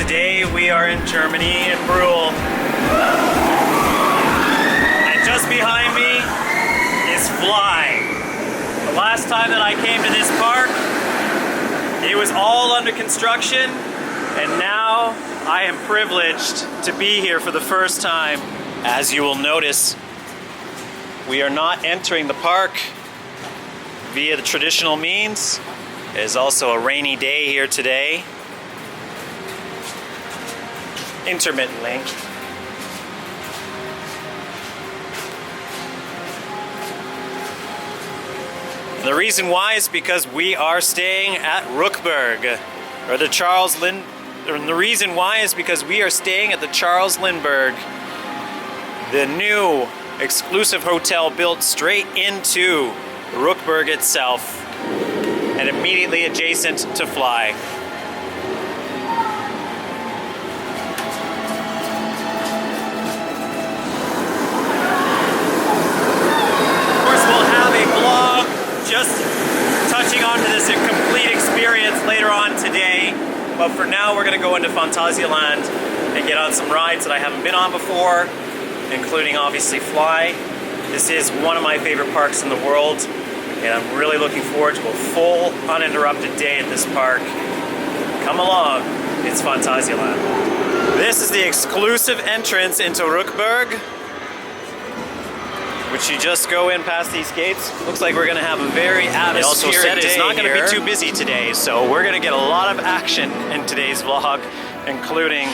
Today we are in Germany, in Bruhl. And just behind me is Fly. The last time that I came to this park, it was all under construction, and now I am privileged to be here for the first time. As you will notice, we are not entering the park via the traditional means. It is also a rainy day here today. Intermittently. The reason why is because we are staying at Ruckberg, or the the reason why is because we are staying at the Charles Lindbergh, the new exclusive hotel built straight into Ruckberg itself and immediately adjacent to Fly. Just touching on to this complete experience later on today, but for now we're going to go into Phantasialand and get on some rides that I haven't been on before, including obviously Fly. This is one of my favorite parks in the world, and I'm really looking forward to a full, uninterrupted day at this park. Come along, it's Phantasialand. This is the exclusive entrance into Ruckberg, which you just go in past these gates. Looks like we're gonna have a very atmospheric day. It also said it's not gonna be too busy today, so we're gonna get a lot of action in today's vlog, including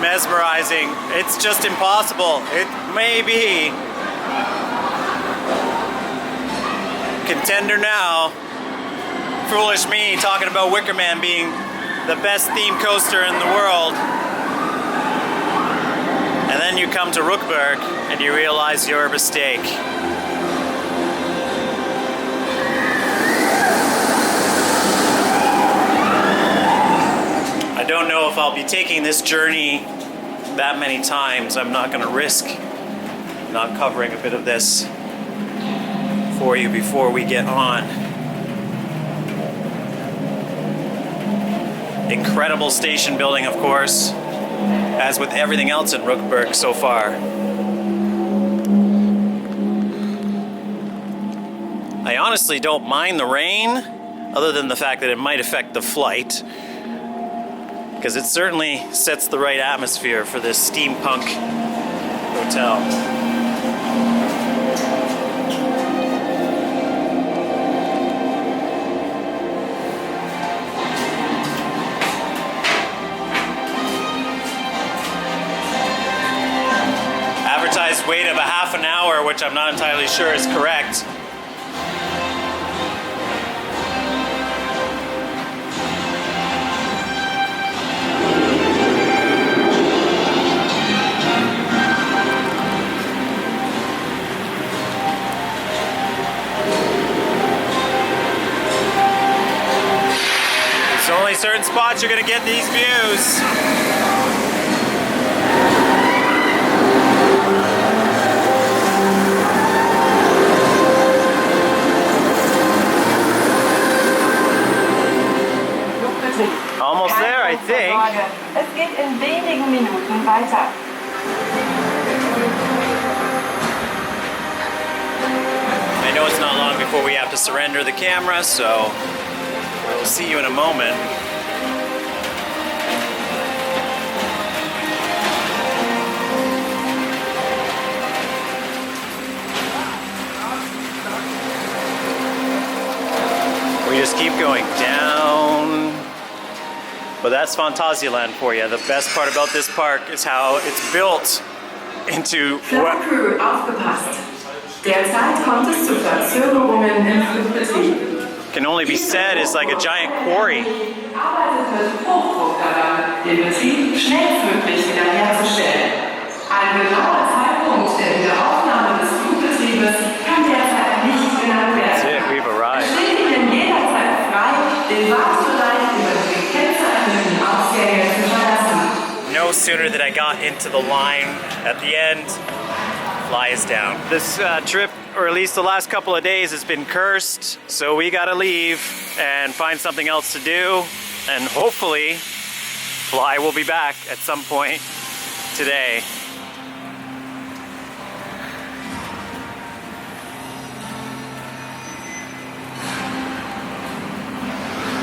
mesmerizing. It's just impossible. It may be. Contender now. Foolish me talking about Wicker Man being the best theme coaster in the world. And then you come to Ruckberg and you realize your mistake. I don't know if I'll be taking this journey that many times. I'm not going to risk not covering a bit of this for you before we get on. Incredible station building, of course, as with everything else in Ruckberg so far. I honestly don't mind the rain, other than the fact that it might affect the flight, because it certainly sets the right atmosphere for this steampunk hotel. Advertised wait of a half an hour, which I'm not entirely sure is correct. Only certain spots you're going to get these views. Almost there, I think. Es geht in wenigen Minuten weiter. I know it's not long before we have to surrender the camera, so we'll see you in a moment. just keep going down. But that's Phantasialand for you. The best part about this park is how it's built into what Crew aufgepasst. Derzeit kommt es zu Verzögerungen im Flugbetrieb. can only be said is like a giant quarry. Arbeitet mit Hochdruck daran, den Betrieb schnellstmöglich wiederherzustellen. Ein genauer Zeitpunkt in der Aufnahme des Flugbetriebes kann derzeit nicht genannt That's werden. it, we've arrived. Es steht Ihnen jederzeit frei, den Wartebereich über die gekennzeichneten Ausgänge zu verlassen. No sooner than I got into the line at the end, fly is down. This trip, or at least the last couple of days, has been cursed, so we gotta leave and find something else to do, and hopefully Fly will be back at some point today.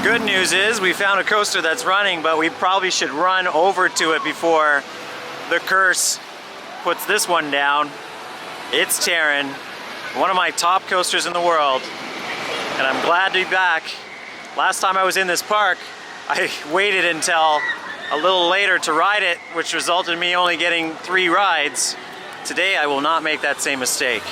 Good news is we found a coaster that's running, but we probably should run over to it before the curse puts this one down. It's Taron, one of my top coasters in the world, and I'm glad to be back. Last time I was in this park, I waited until a little later to ride it, which resulted in me only getting 3 rides. Today I will not make that same mistake.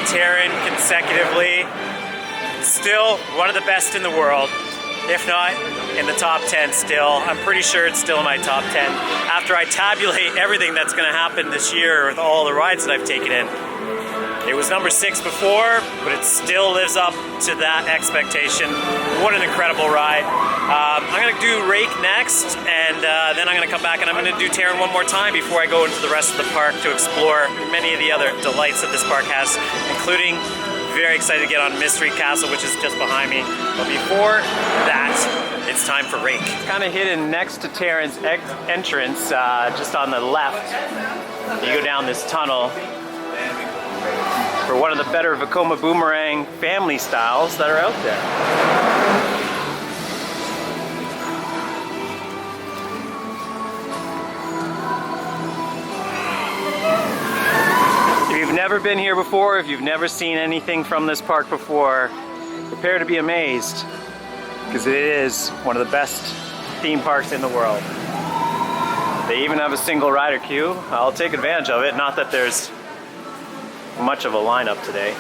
Taron consecutively. Still one of the best in the world, if not in the top 10 still. I'm pretty sure it's still in my top 10. After I tabulate everything that's going to happen this year with all the rides that I've taken in. It was number 6 before, but it still lives up to that expectation. What an incredible ride. I'm going to do Raik next, and then I'm going to come back and I'm going to do Taron one more time before I go into the rest of the park to explore many of the other delights that this park has, including very excited to get on Mystery Castle, which is just behind me. But before that, it's time for Raik. Kind of hidden next to Taron's entrance, just on the left. You go down this tunnel for one of the better Vekoma boomerang family styles that are out there. If you've never been here before, if you've never seen anything from this park before, prepare to be amazed, because it is one of the best theme parks in the world. They even have a single rider queue. I'll take advantage of it, not that there's much of a lineup today.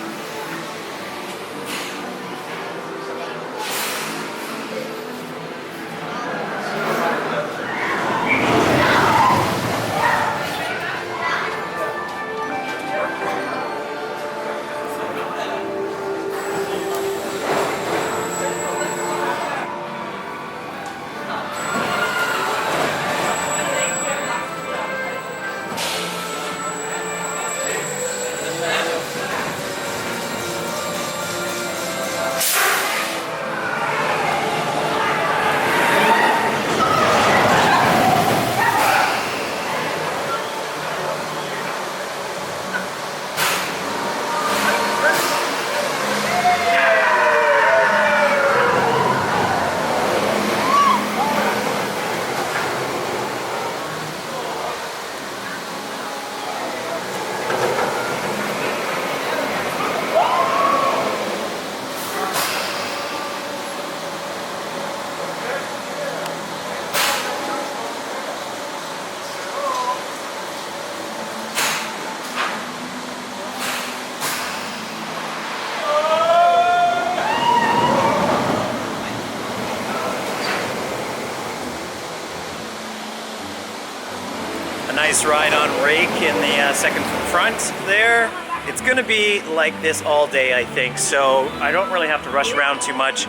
a nice ride on Raik in the second front there. It's gonna be like this all day, I think, so I don't really have to rush around too much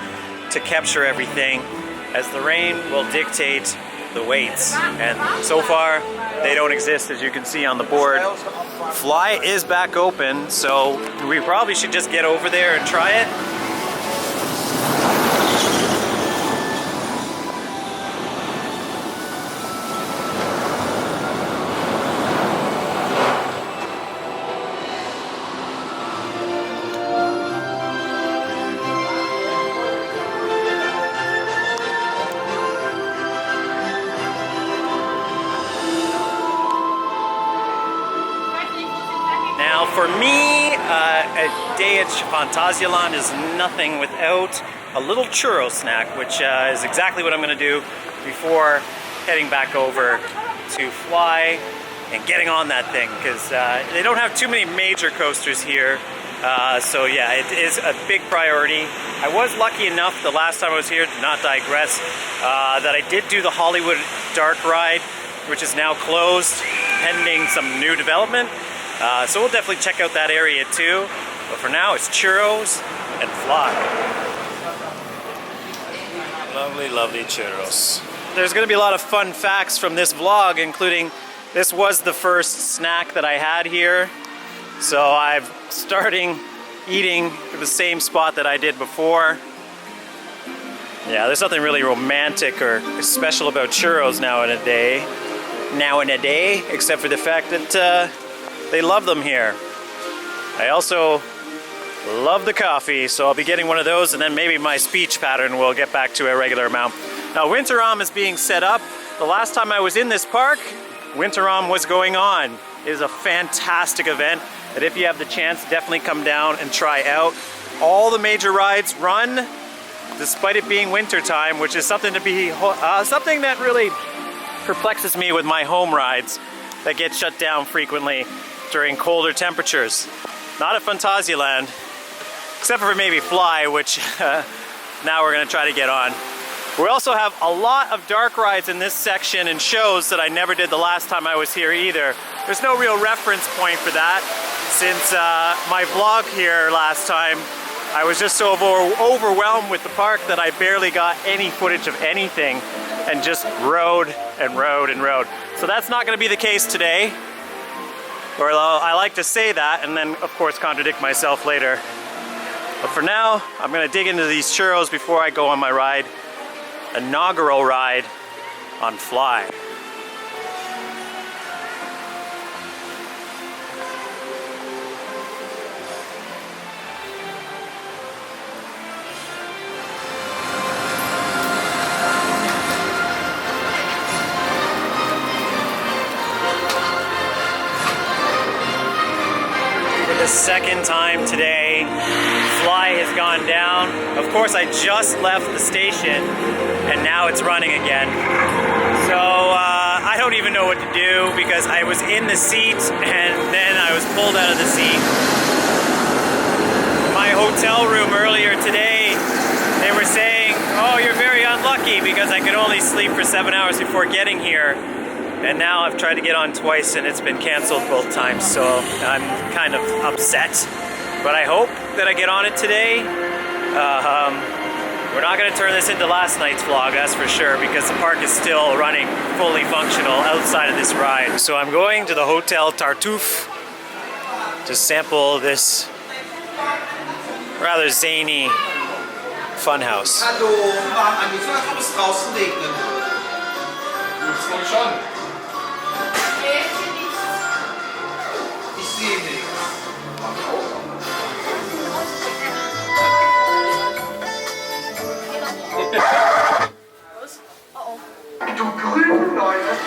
to capture everything, as the rain will dictate the weights. And so far, they don't exist, as you can see on the board. Fly is back open, so we probably should just get over there and try it. Now for me, a day at Phantasialand is nothing without a little churro snack, which is exactly what I'm going to do before heading back over to Fly and getting on that thing, because they don't have too many major coasters here. So yeah, it is a big priority. I was lucky enough the last time I was here, to not digress, that I did do the Hollywood Dark Ride, which is now closed pending some new development. So we'll definitely check out that area too. But for now, it's churros and Fly. Lovely, lovely churros. There's going to be a lot of fun facts from this vlog, including this was the first snack that I had here. So I'm starting eating at the same spot that I did before. Yeah, there's nothing really romantic or special about churros now in a day, except for the fact that they love them here. I also love the coffee, so I'll be getting one of those, and then maybe my speech pattern will get back to a regular amount. Now, Winterom is being set up. The last time I was in this park, Winterom was going on. It is a fantastic event that if you have the chance, definitely come down and try out. All the major rides run, despite it being winter time, which is something something that really perplexes me with my home rides that get shut down frequently during colder temperatures. Not at Phantasialand, except for maybe Fly, which now we're gonna try to get on. We also have a lot of dark rides in this section and shows that I never did the last time I was here either. There's no real reference point for that, since my vlog here last time, I was just so overwhelmed with the park that I barely got any footage of anything and just rode and rode and rode. So that's not gonna be the case today. Or I like to say that and then of course contradict myself later. But for now, I'm gonna dig into these churros before I go on my ride. Inaugural ride on Fly. The second time today, Fly has gone down. Of course, I just left the station and now it's running again. So I don't even know what to do, because I was in the seat and then I was pulled out of the seat. My hotel room earlier today, they were saying, oh, you're very unlucky because I could only sleep for 7 hours before getting here. And now I've tried to get on twice and it's been canceled both times, so I'm kind of upset. But I hope that I get on it today. We're not going to turn this into last night's vlog, that's for sure, because the park is still running fully functional outside of this ride. So I'm going to the Hotel Tartuffe to sample this rather zany funhouse. Du grüne Leute.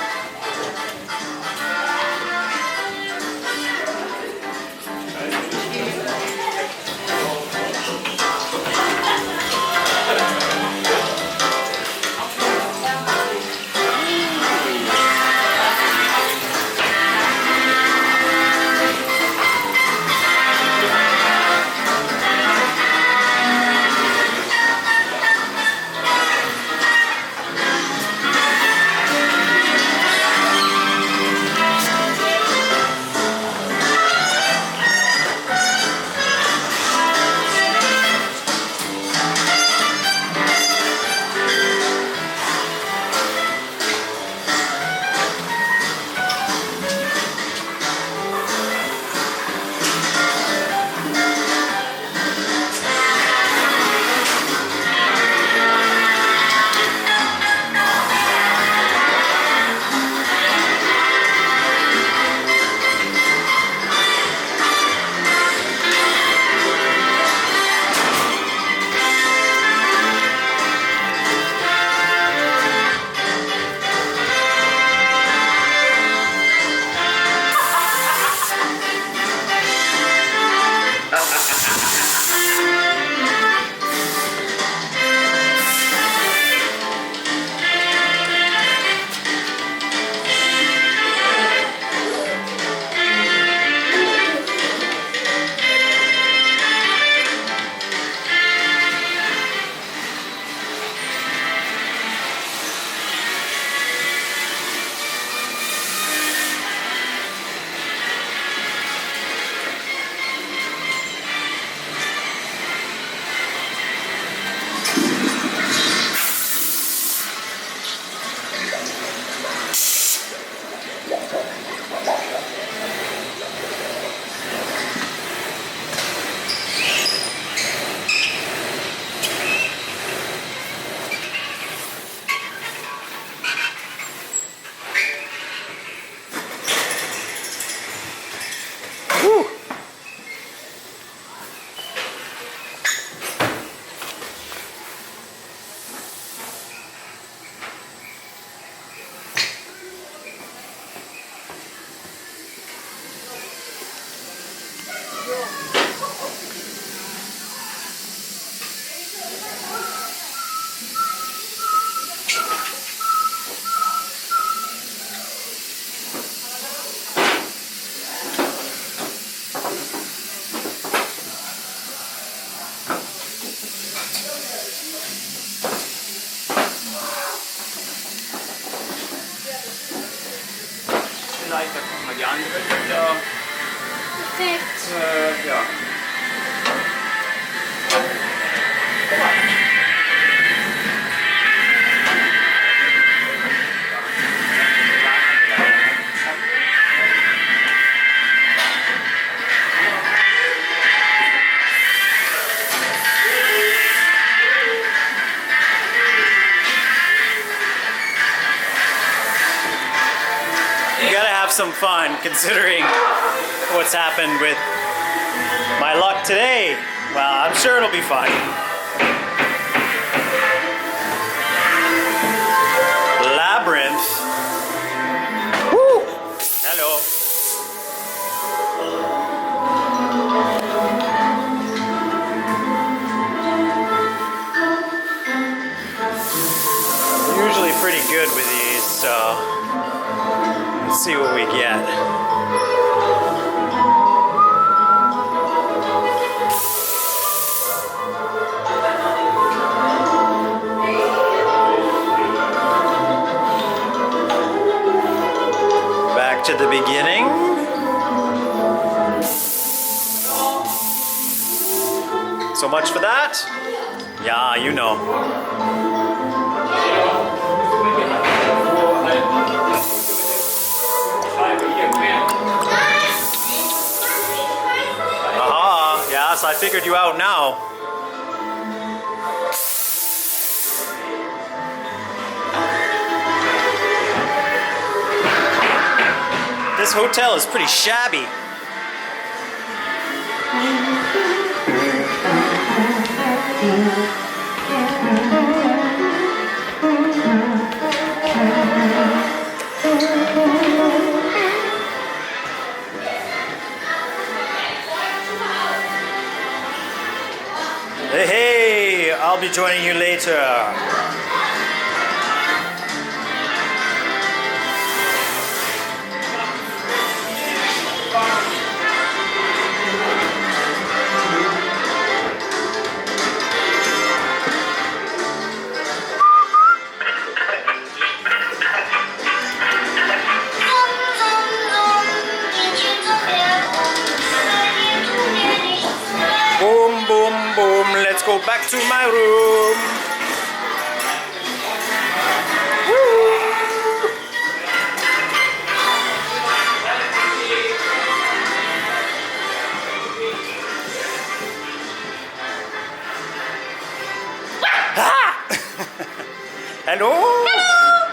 Seite, da gucken wir die andere wieder. Perfekt. Ja. You gotta have some fun considering what's happened with my luck today. Well, I'm sure it'll be fun. Labyrinth. Woo! Hello. I'm usually pretty good with these, so let's see what we get. Back to the beginning. So much for that. Yeah, you know. Aha, yes, I figured you out now. This hotel is pretty shabby. Hey, I'll be joining you later. Boom, boom, boom, let's go back to my room. Woo! Ah! Hello? Hello!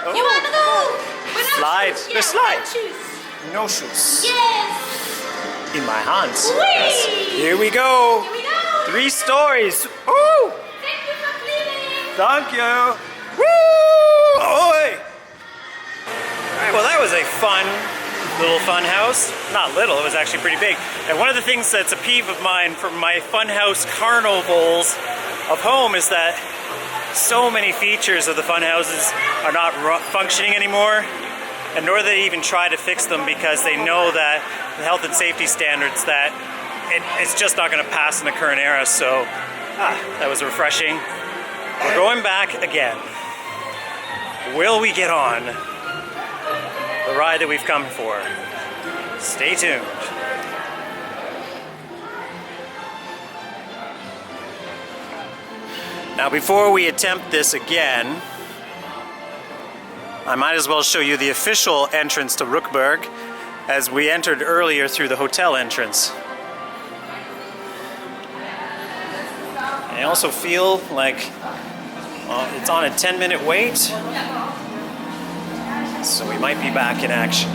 Oh. You want to go? We're not Slide. shoes. The Yeah, slide. not shoes. No shoes. Yes. In my hands. Whee! Yes. Here we go. Here we go. 3 stories. Woo! Thank you for cleaning. Thank you. Woo! Oi! Alright, well that was a fun little fun house. Not little, it was actually pretty big. And one of the things that's a peeve of mine for my fun house carnivals of home is that so many features of the fun houses are not functioning anymore, and nor do they even try to fix them because they know that the health and safety standards that it's just not going to pass in the current era. So that was refreshing. We're going back again. Will we get on the ride that we've come for? Stay tuned. Now, before we attempt this again, I might as well show you the official entrance to Rookburg, as we entered earlier through the hotel entrance. I also feel like it's on a 10-minute wait, so we might be back in action.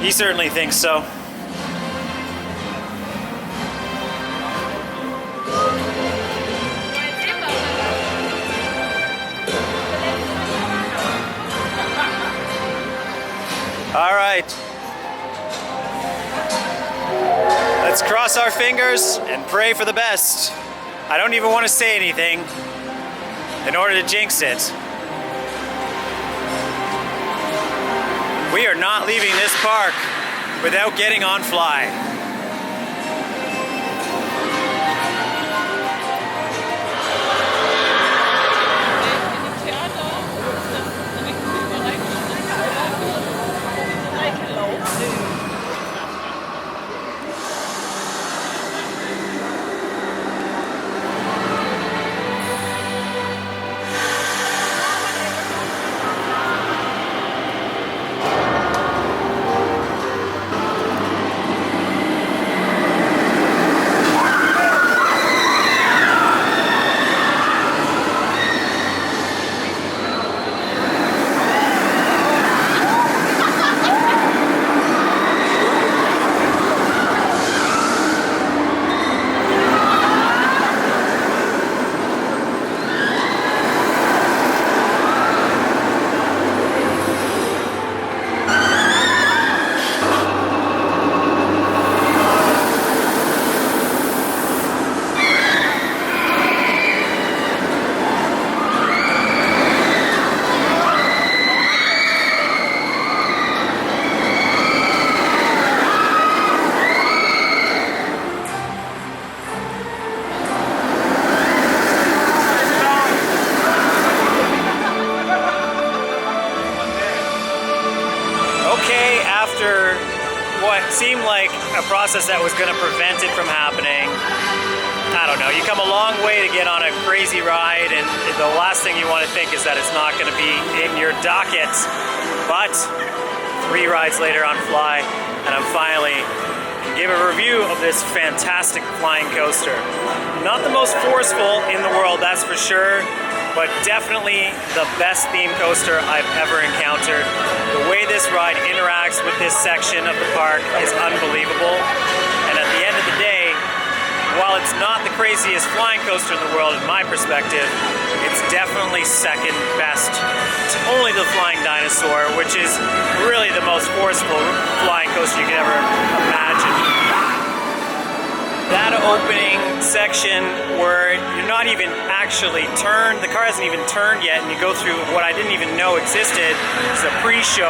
He certainly thinks so. All right. Let's cross our fingers and pray for the best. I don't even want to say anything in order to jinx it. We are not leaving this park without getting on Fly. process that was going to prevent it from happening. I don't know, you come a long way to get on a crazy ride, and the last thing you want to think is that it's not going to be in your docket. But 3 rides later on Fly, and I'm finally going to give a review of this fantastic flying coaster. Not the most forceful in the world, that's for sure, but definitely the best theme coaster I've ever encountered. The way this ride interacts with this section of the park is unbelievable, and at the end of the day, while it's not the craziest flying coaster in the world in my perspective, it's definitely second best to only the Flying Dinosaur, which is really the most forceful flying coaster you could ever imagine. That opening section where you're not even actually turned, the car hasn't even turned yet, and you go through what I didn't even know existed. It's a pre-show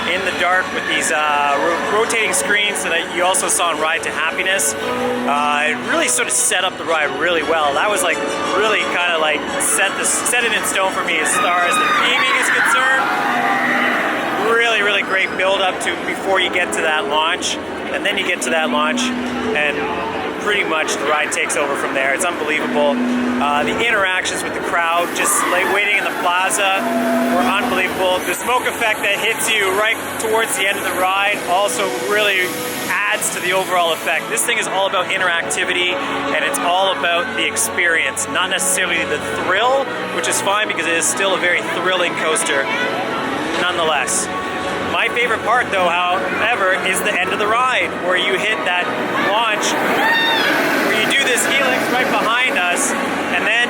in the dark with these rotating screens that you also saw in Ride to Happiness. It really sort of set up the ride really well. That was like really kind of like set it in stone for me as far as the theming is concerned. Really, really great build up to before you get to that launch, and then you get to that launch and pretty much the ride takes over from there. It's unbelievable. The interactions with the crowd, just like waiting in the plaza, were unbelievable. The smoke effect that hits you right towards the end of the ride also really adds to the overall effect. This thing is all about interactivity, and it's all about the experience, not necessarily the thrill, which is fine because it is still a very thrilling coaster nonetheless. My favorite part though, however, is the end of the ride where you hit that launch, where you do this helix right behind us, and then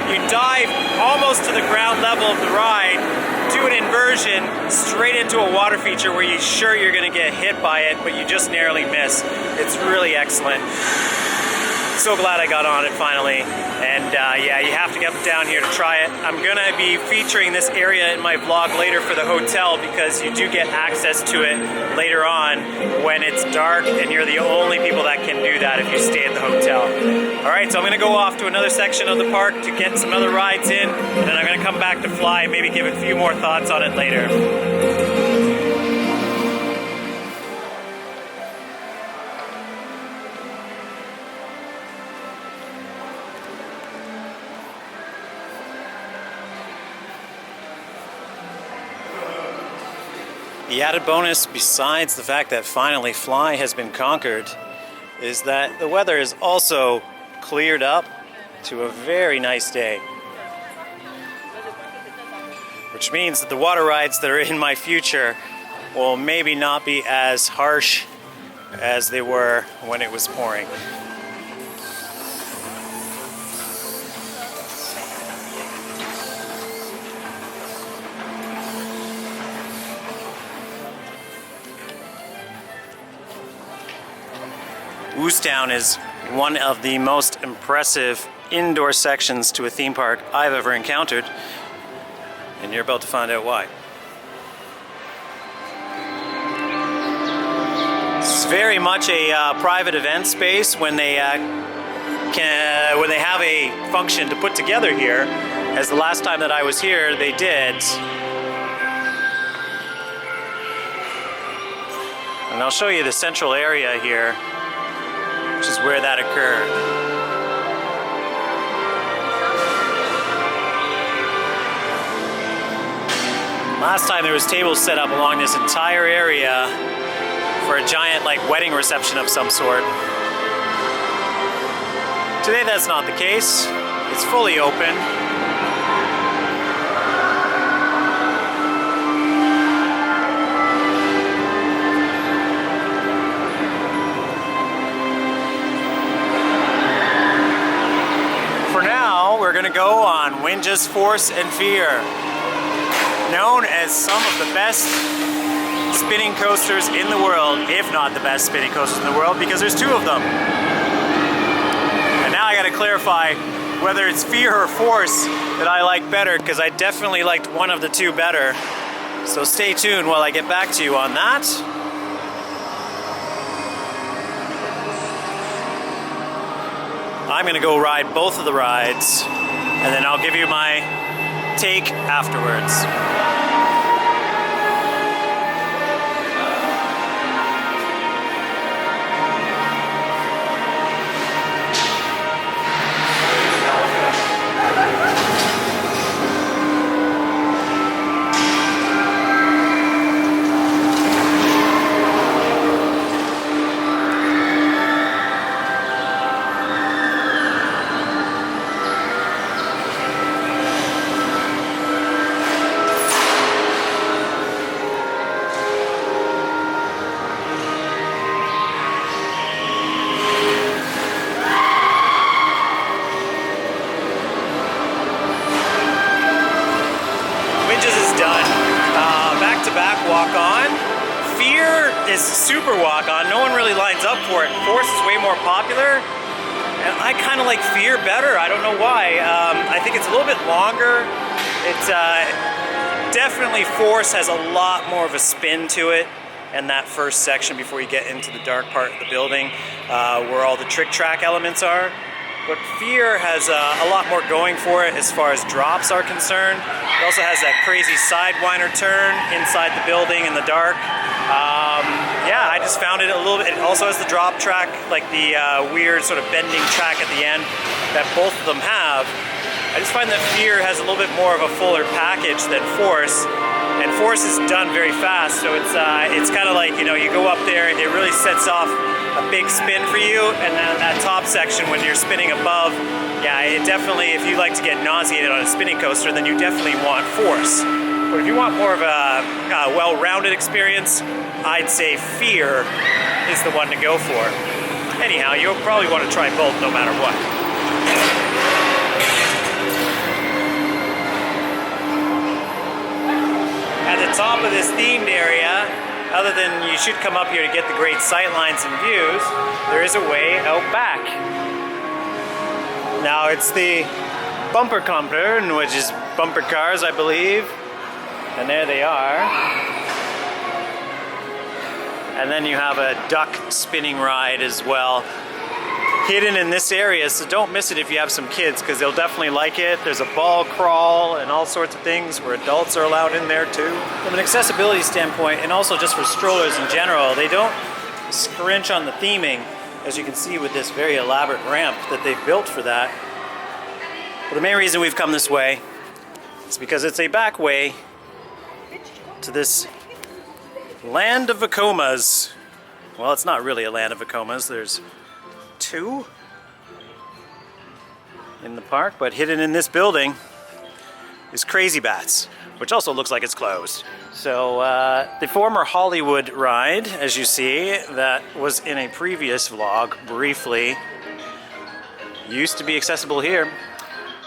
you dive almost to the ground level of the ride, do an inversion straight into a water feature where you're sure you're going to get hit by it, but you just narrowly miss. It's really excellent. So glad I got on it finally, and yeah, you have to get down here to try it. I'm gonna be featuring this area in my vlog later for the hotel because you do get access to it later on when it's dark, and you're the only people that can do that if you stay at the hotel. Alright, so I'm gonna go off to another section of the park to get some other rides in, and then I'm gonna come back to Fly and maybe give a few more thoughts on it later. The added bonus, besides the fact that finally Fly has been conquered, is that the weather is also cleared up to a very nice day. Which means that the water rides that are in my future will maybe not be as harsh as they were when it was pouring. Oostown is one of the most impressive indoor sections to a theme park I've ever encountered, and you're about to find out why. It's very much a private event space when they have a function to put together here, as the last time that I was here they did. And I'll show you the central area here, which is where that occurred. Last time there was tables set up along this entire area for a giant like wedding reception of some sort. Today that's not the case. It's fully open. We're going to go on Windas Force and Fear, known as some of the best spinning coasters in the world, if not the best spinning coasters in the world, because there's 2 of them. And now I got to clarify whether it's Fear or Force that I like better, because I definitely liked one of the 2 better. So stay tuned while I get back to you on that. I'm going to go ride both of the rides, and then I'll give you my take afterwards. is super walk-on. No one really lines up for it. Force is way more popular. And I kind of like Fear better. I don't know why. I think it's a little bit longer. It's definitely Force has a lot more of a spin to it. And that first section before you get into the dark part of the building where all the trick track elements are. But Fear has a lot more going for it as far as drops are concerned. It also has that crazy sidewinder turn inside the building in the dark. Yeah, I just found it a little bit. It also has the drop track, like the weird sort of bending track at the end that both of them have. I just find that Fear has a little bit more of a fuller package than Force. And Force is done very fast, so it's kind of like, you know, you go up there, it really sets off a big spin for you, and then that top section when you're spinning above, yeah, it definitely, if you like to get nauseated on a spinning coaster, then you definitely want Force. But if you want more of a well-rounded experience, I'd say Fear is the one to go for. Anyhow, you'll probably want to try both no matter what. At the top of this themed area, other than you should come up here to get the great sight lines and views, there is a way out back. Now it's the bumper compter, which is bumper cars, I believe. And there they are. And then you have a duck spinning ride as well, hidden in this area, so don't miss it if you have some kids, because they'll definitely like it. There's a ball crawl and all sorts of things where adults are allowed in there too. From an accessibility standpoint, and also just for strollers in general, they don't scrunch on the theming, as you can see with this very elaborate ramp that they've built for that. But the main reason we've come this way is because it's a back way to this land of Vekomas. Well, it's not really a land of Vekomas. There's two in the park, but hidden in this building is Crazy Bats, which also looks like it's closed. So the former Hollywood ride, as you see, that was in a previous vlog briefly, used to be accessible here.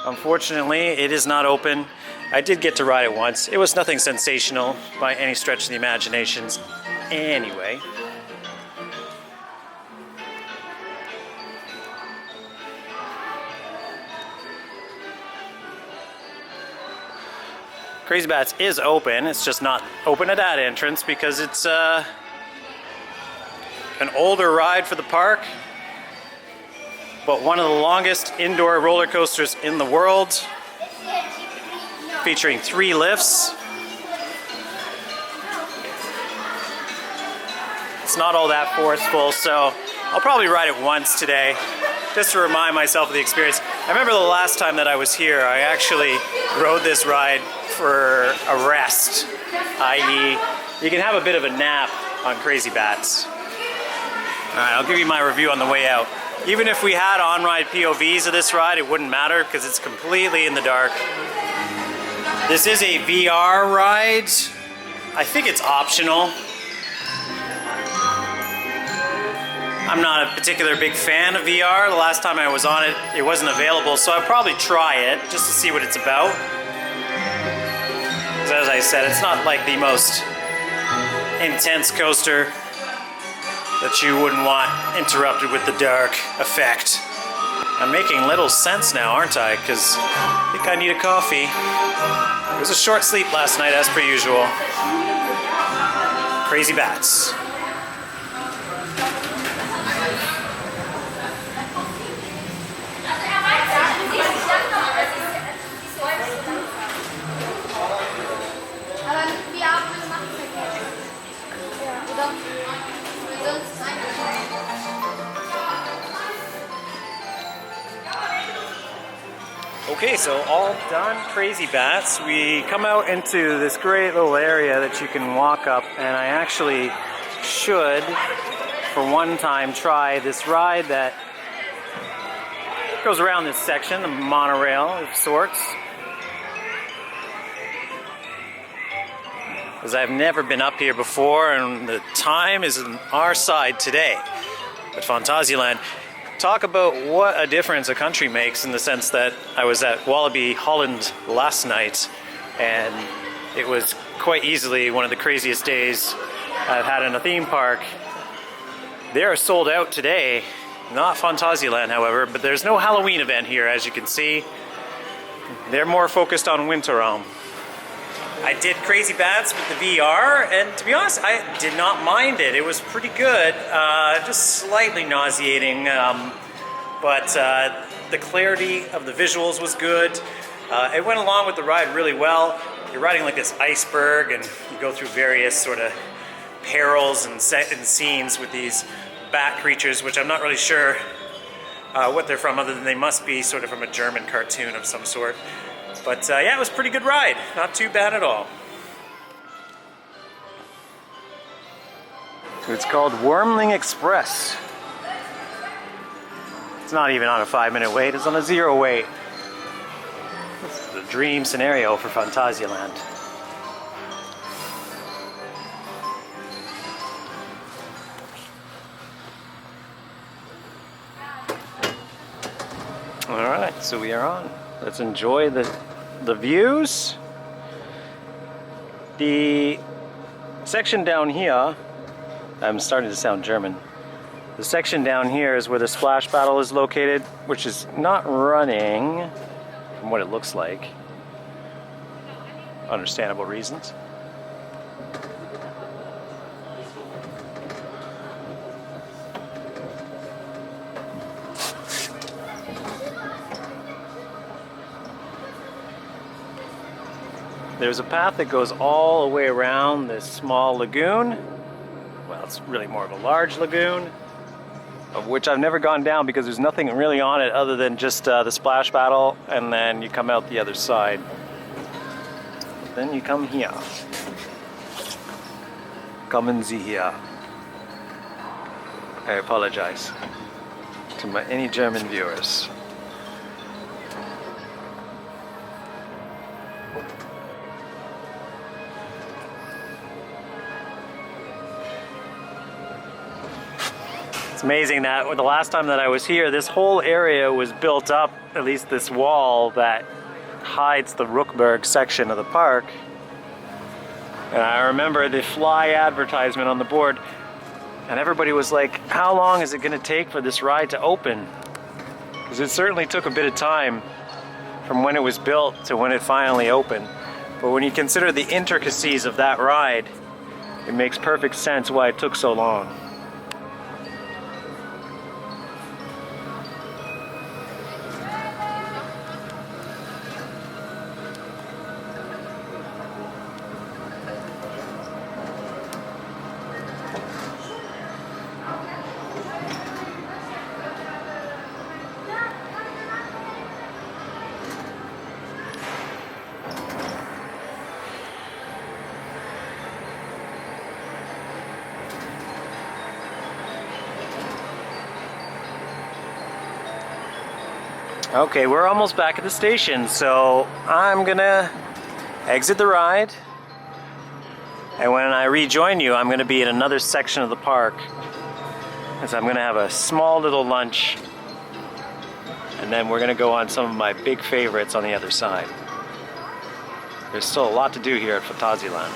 Unfortunately, it is not open. I did get to ride it once. It was nothing sensational by any stretch of the imagination. Anyway. Crazy Bats is open. It's just not open at that entrance because it's an older ride for the park, but one of the longest indoor roller coasters in the world, featuring 3 lifts. It's not all that forceful, so I'll probably ride it once today, just to remind myself of the experience. I remember the last time that I was here, I actually rode this ride for a rest, i.e. you can have a bit of a nap on Crazy Bats. Alright, I'll give you my review on the way out. Even if we had on-ride POVs of this ride, it wouldn't matter because it's completely in the dark. This is a VR ride. I think it's optional. I'm not a particular big fan of VR. The last time I was on it, it wasn't available, so I'll probably try it just to see what it's about. Because as I said, it's not like the most intense coaster that you wouldn't want interrupted with the dark effect. I'm making little sense now, aren't I? Because I think I need a coffee. It was a short sleep last night, as per usual. Crazy Bats. Okay, so all done Crazy Bats. We come out into this great little area that you can walk up, and I actually should, for one time, try this ride that goes around this section, the monorail of sorts. Because I've never been up here before, and the time is on our side today at Phantasialand. Talk about what a difference a country makes, in the sense that I was at Wallaby, Holland last night, and it was quite easily one of the craziest days I've had in a theme park. They are sold out today. Not Phantasialand, however, but there's no Halloween event here, as you can see. They're more focused on winter realm. I did Crazy Bats with the VR, and to be honest, I did not mind it. It was pretty good, just slightly nauseating, but the clarity of the visuals was good. It went along with the ride really well. You're riding like this iceberg, and you go through various sort of perils and scenes with these bat creatures, which I'm not really sure what they're from, other than they must be sort of from a German cartoon of some sort. But yeah, it was a pretty good ride. Not too bad at all. It's called Wormling Express. It's not even on a 5-minute wait, it's on a 0 wait. This is a dream scenario for Phantasialand. Alright, so we are on. Let's enjoy the views. The section down here, I'm starting to sound German. The section down here is where the splash battle is located, which is not running from what it looks like. Understandable reasons. There's a path that goes all the way around this small lagoon. Well, it's really more of a large lagoon, of which I've never gone down because there's nothing really on it other than just the splash battle, and then you come out the other side. Then you come here. Kommen Sie hier. I apologize to any German viewers. Amazing that the last time that I was here, this whole area was built up, at least this wall that hides the Rookberg section of the park. And I remember the fly advertisement on the board, and everybody was like, how long is it going to take for this ride to open? Because it certainly took a bit of time from when it was built to when it finally opened. But when you consider the intricacies of that ride, it makes perfect sense why it took so long. Okay, we're almost back at the station, so I'm gonna exit the ride, and when I rejoin you, I'm gonna be in another section of the park, and so I'm gonna have a small little lunch, and then we're gonna go on some of my big favorites on the other side. There's still a lot to do here at Phantasialand.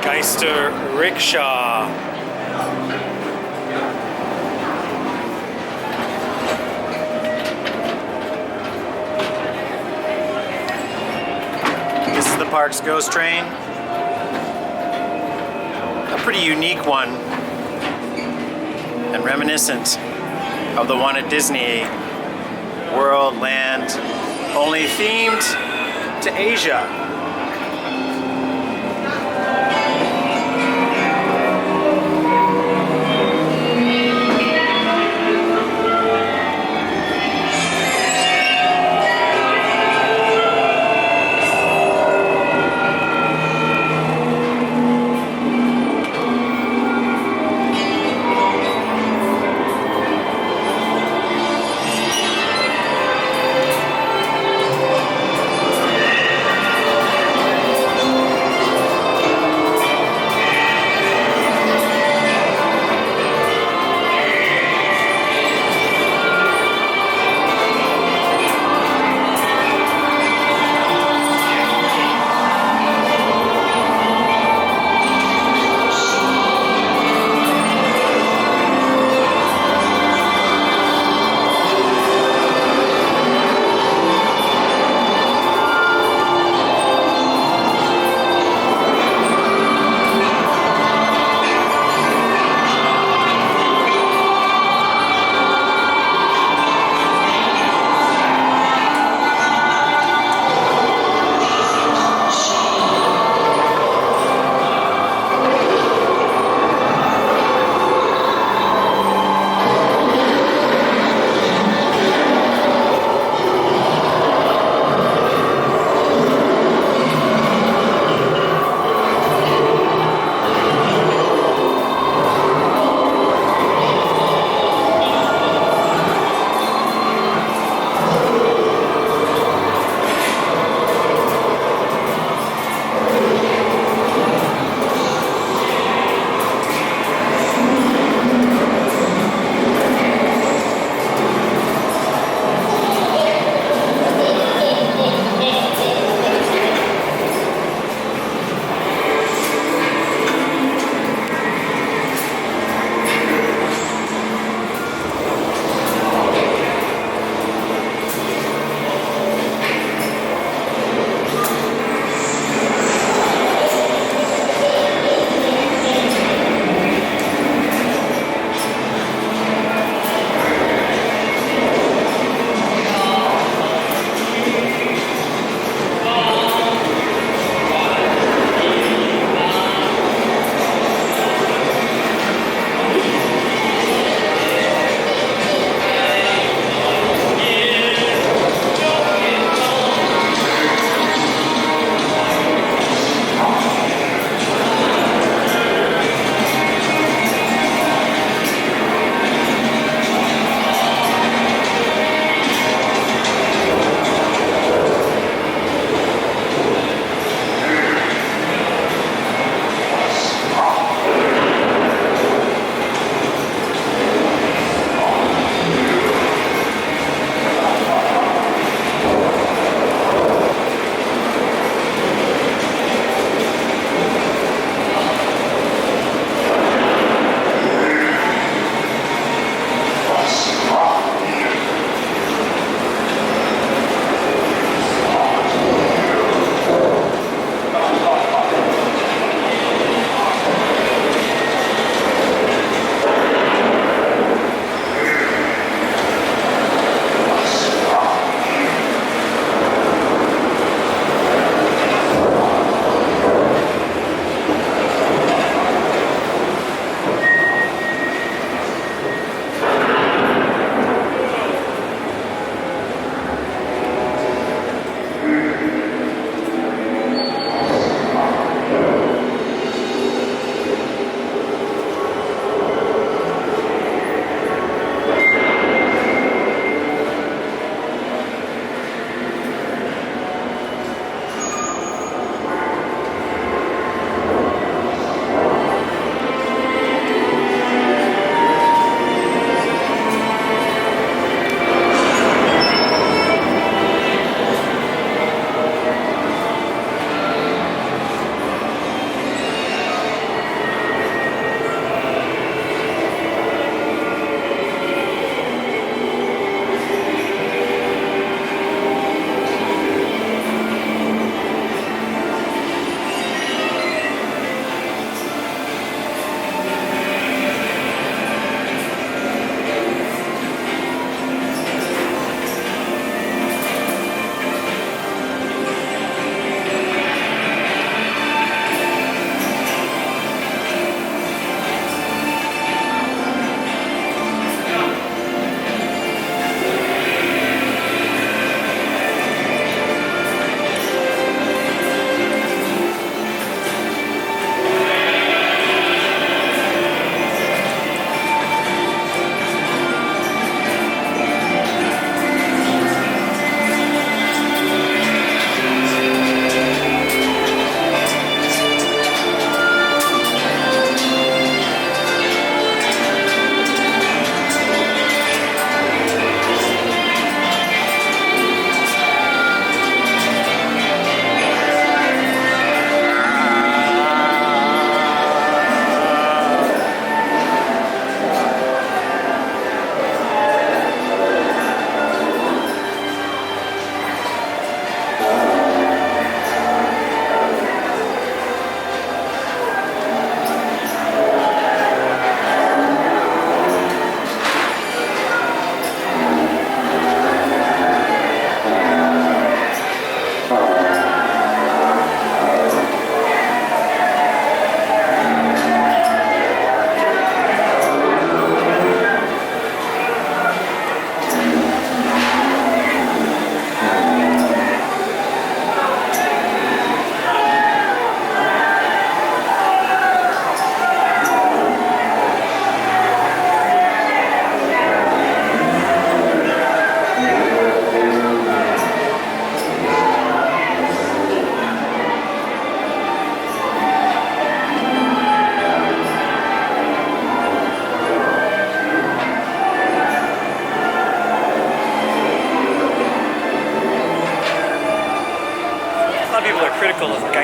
Geister Rickshaw. This is the park's ghost train. A pretty unique one and reminiscent of the one at Disney World Land, only themed to Asia.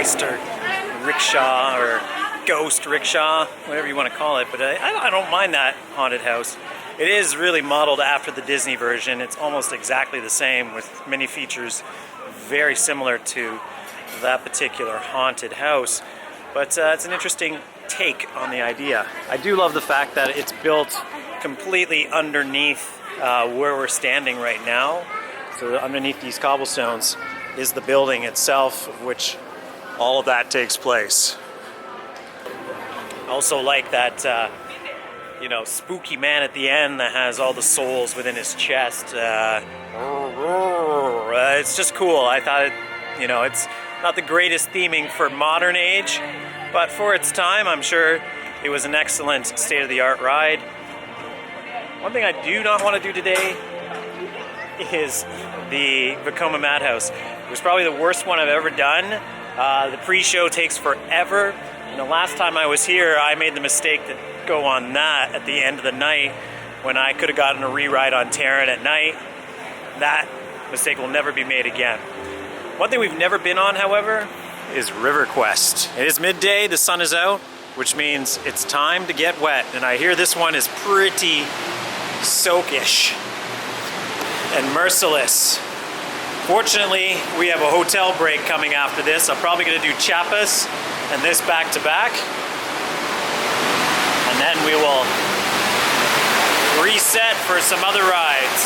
poltergeist or rickshaw or ghost rickshaw, whatever you want to call it, but I don't mind that haunted house. It is really modeled after the Disney version. It's almost exactly the same with many features very similar to that particular haunted house, but it's an interesting take on the idea. I do love the fact that it's built completely underneath where we're standing right now. So underneath these cobblestones is the building itself, of which all of that takes place. I also like that spooky man at the end that has all the souls within his chest. It's just cool. I thought it's not the greatest theming for modern age, but for its time, I'm sure it was an excellent state-of-the-art ride. One thing I do not want to do today is the Vekoma Madhouse. It was probably the worst one I've ever done. The pre-show takes forever, and the last time I was here, I made the mistake to go on that at the end of the night when I could have gotten a re-ride on Taron at night. That mistake will never be made again. One thing we've never been on, however, is River Quest. It is midday, the sun is out, which means it's time to get wet, and I hear this one is pretty soakish and merciless. Fortunately, we have a hotel break coming after this. I'm probably going to do Chapas and this back to back, and then we will reset for some other rides.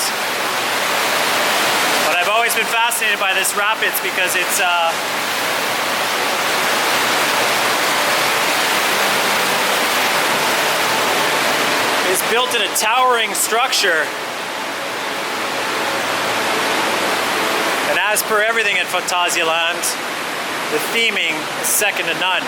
But I've always been fascinated by this rapids because it's built in a towering structure. And as per everything at Phantasialand, the theming is second to none.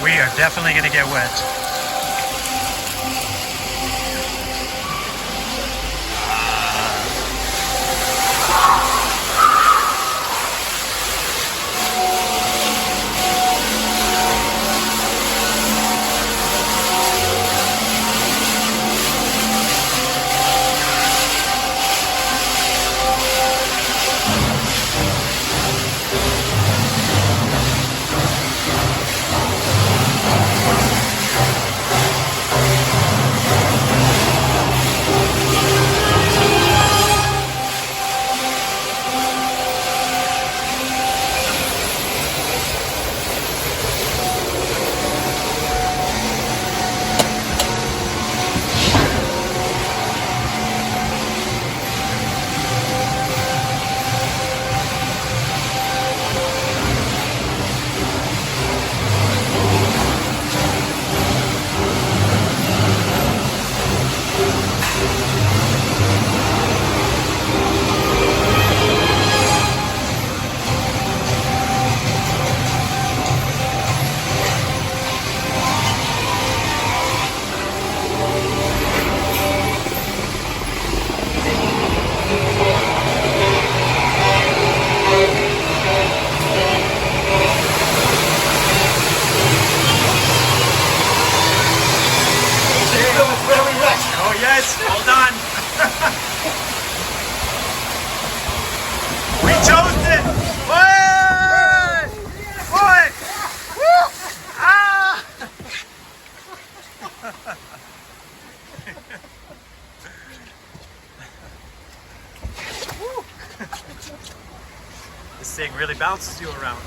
We are definitely going to get wet. this thing really bounces you around.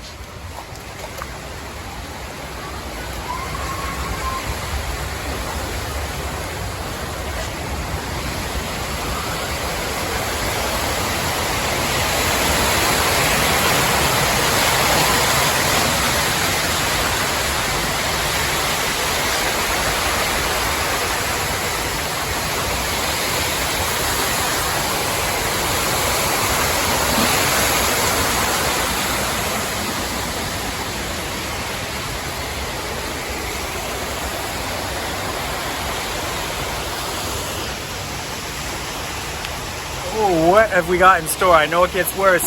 Oh, what have we got in store? I know it gets worse.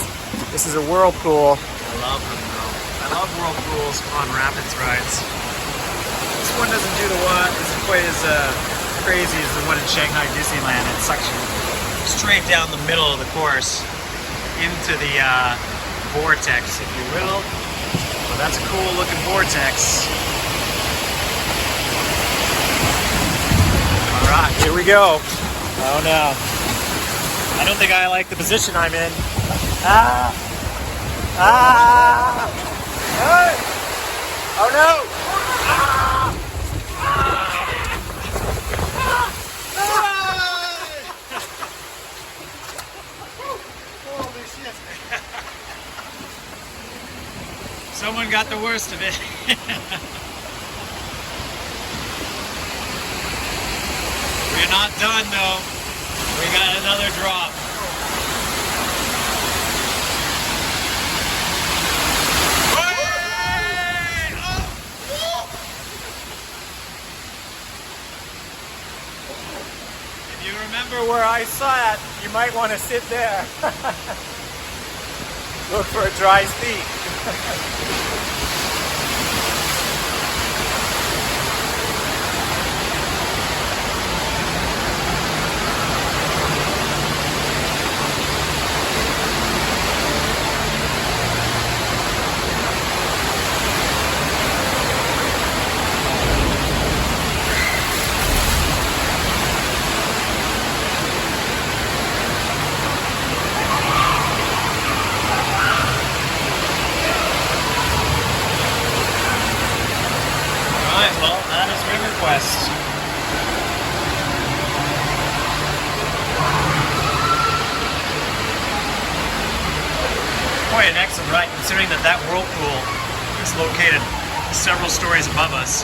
This is a whirlpool. I love them though. I love whirlpools on rapids rides. This one doesn't do the one, isn't quite as crazy as the one in Shanghai Disneyland. It sucks you straight down the middle of the course into the vortex, if you will. So that's a cool looking vortex. All right, here we go. Oh no. I don't think I like the position I'm in. Ah! Ah! Hey! Oh no! Ah! Ah! Holy shit! Someone got the worst of it. We're not done though. We got another drop. If you remember where I saw it, you might want to sit there. Look for a dry seat. Quite an excellent ride, considering that whirlpool is located several stories above us.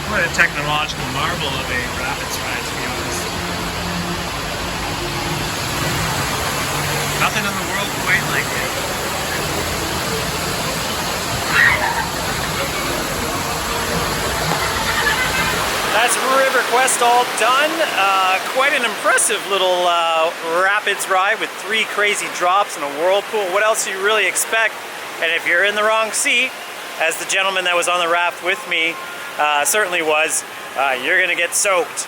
Quite a technological marvel of a rapids ride, to be honest. Nothing in the world quite like it. That's River Quest all done. Quite an impressive little rapids ride with 3 crazy drops and a whirlpool. What else do you really expect? And if you're in the wrong seat, as the gentleman that was on the raft with me certainly was, you're gonna get soaked.